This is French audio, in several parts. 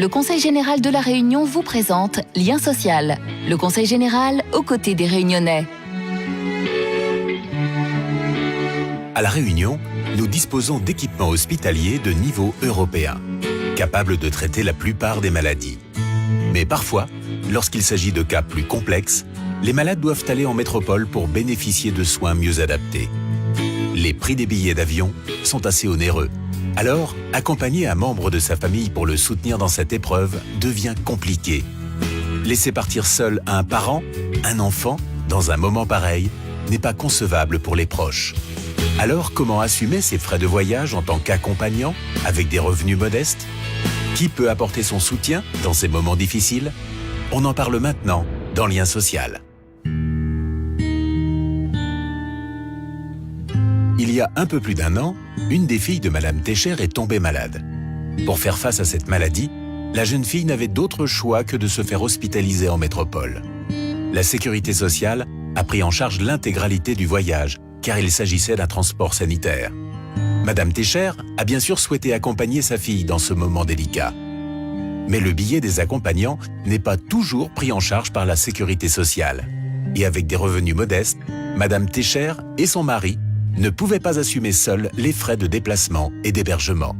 Le Conseil général de La Réunion vous présente Lien social. Le Conseil général aux côtés des Réunionnais. À La Réunion, nous disposons d'équipements hospitaliers de niveau européen, capables de traiter la plupart des maladies. Mais parfois, lorsqu'il s'agit de cas plus complexes, les malades doivent aller en métropole pour bénéficier de soins mieux adaptés. Les prix des billets d'avion sont assez onéreux. Alors, accompagner un membre de sa famille pour le soutenir dans cette épreuve devient compliqué. Laisser partir seul un parent, un enfant, dans un moment pareil, n'est pas concevable pour les proches. Alors, comment assumer ces frais de voyage en tant qu'accompagnant, avec des revenus modestes? Qui peut apporter son soutien dans ces moments difficiles? On en parle maintenant dans Lien social. Il y a un peu plus d'un an, une des filles de Madame Técher est tombée malade. Pour faire face à cette maladie, la jeune fille n'avait d'autre choix que de se faire hospitaliser en métropole. La sécurité sociale a pris en charge l'intégralité du voyage, car il s'agissait d'un transport sanitaire. Madame Técher a bien sûr souhaité accompagner sa fille dans ce moment délicat. Mais le billet des accompagnants n'est pas toujours pris en charge par la sécurité sociale. Et avec des revenus modestes, Madame Técher et son mari ne pouvaient pas assumer seuls les frais de déplacement et d'hébergement.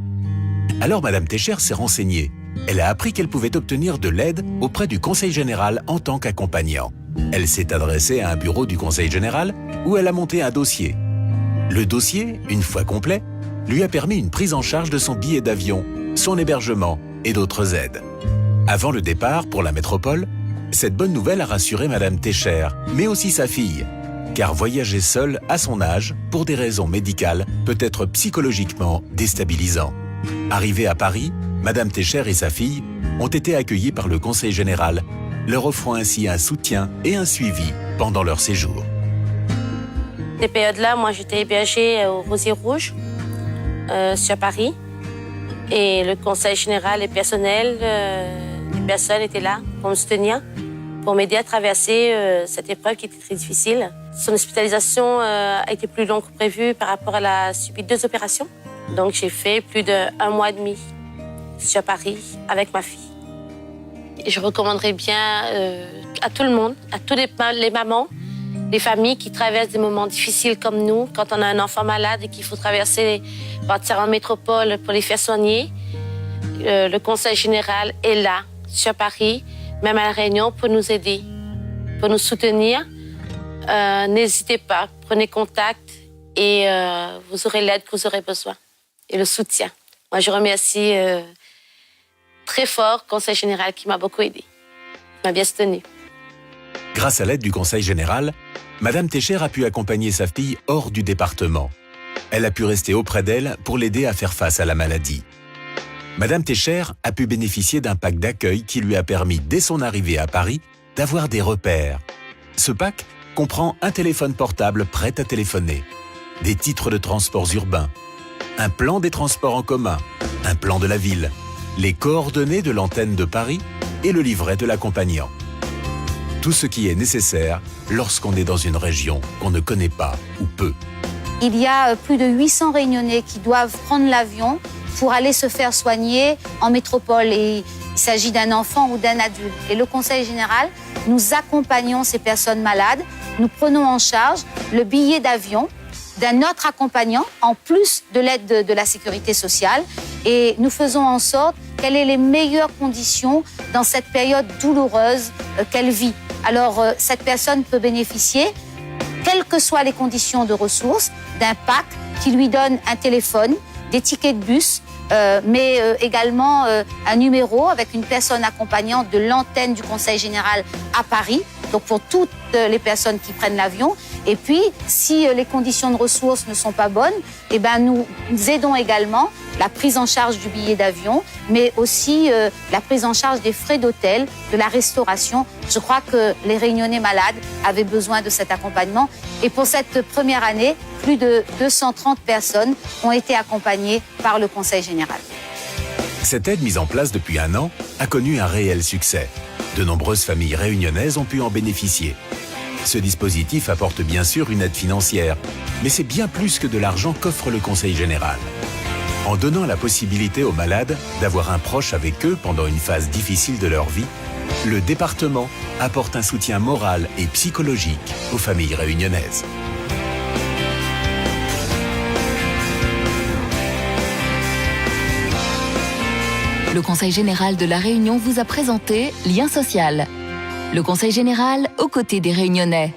Alors Madame Técher s'est renseignée. Elle a appris qu'elle pouvait obtenir de l'aide auprès du Conseil général en tant qu'accompagnant. Elle s'est adressée à un bureau du Conseil général où elle a monté un dossier. Le dossier, une fois complet, lui a permis une prise en charge de son billet d'avion, son hébergement et d'autres aides. Avant le départ pour la métropole, cette bonne nouvelle a rassuré Madame Técher, mais aussi sa fille. Car voyager seul à son âge, pour des raisons médicales, peut être psychologiquement déstabilisant. Arrivée à Paris, Madame Técher et sa fille ont été accueillies par le Conseil général, leur offrant ainsi un soutien et un suivi pendant leur séjour. Ces périodes-là, moi j'étais hébergée au Rosier Rouge, sur Paris. Et le Conseil général et personnel, les personnes étaient là pour me soutenir, pour m'aider à traverser cette épreuve qui était très difficile. Son hospitalisation a été plus longue que prévu par rapport à la subi 2 opérations. Donc j'ai fait plus d'1 mois et demi sur Paris avec ma fille. Et je recommanderais bien à tout le monde, à tous les mamans, les familles qui traversent des moments difficiles comme nous, quand on a un enfant malade et qu'il faut partir en métropole pour les faire soigner. Le Conseil général est là, sur Paris, même à La Réunion, pour nous aider, pour nous soutenir. N'hésitez pas, prenez contact et vous aurez l'aide que vous aurez besoin et le soutien. Moi, je remercie très fort le Conseil général qui m'a beaucoup aidé, m'a bien soutenu. Grâce à l'aide du Conseil général, Madame Técher a pu accompagner sa fille hors du département. Elle a pu rester auprès d'elle pour l'aider à faire face à la maladie. Madame Técher a pu bénéficier d'un pack d'accueil qui lui a permis, dès son arrivée à Paris, d'avoir des repères. Ce pack comprend un téléphone portable prêt à téléphoner, des titres de transports urbains, un plan des transports en commun, un plan de la ville, les coordonnées de l'antenne de Paris et le livret de l'accompagnant. Tout ce qui est nécessaire lorsqu'on est dans une région qu'on ne connaît pas ou peu. Il y a plus de 800 Réunionnais qui doivent prendre l'avion pour aller se faire soigner en métropole. Et il s'agit d'un enfant ou d'un adulte. Et le Conseil général, nous accompagnons ces personnes malades. Nous prenons en charge le billet d'avion d'un autre accompagnant, en plus de l'aide de la sécurité sociale. Et nous faisons en sorte qu'elle ait les meilleures conditions dans cette période douloureuse qu'elle vit. Alors, cette personne peut bénéficier, quelles que soient les conditions de ressources, d'un pack qui lui donne un téléphone, des tickets de bus, mais également un numéro avec une personne accompagnante de l'antenne du Conseil général à Paris, donc pour toutes les personnes qui prennent l'avion. Et puis, si les conditions de ressources ne sont pas bonnes, eh ben, nous aidons également la prise en charge du billet d'avion, mais aussi la prise en charge des frais d'hôtel, de la restauration. Je crois que les Réunionnais malades avaient besoin de cet accompagnement. Et pour cette première année, plus de 230 personnes ont été accompagnées par le Conseil général. Cette aide mise en place depuis 1 an a connu un réel succès. De nombreuses familles réunionnaises ont pu en bénéficier. Ce dispositif apporte bien sûr une aide financière, mais c'est bien plus que de l'argent qu'offre le Conseil général. En donnant la possibilité aux malades d'avoir un proche avec eux pendant une phase difficile de leur vie, le département apporte un soutien moral et psychologique aux familles réunionnaises. Le Conseil général de La Réunion vous a présenté Lien social. Le Conseil général aux côtés des Réunionnais.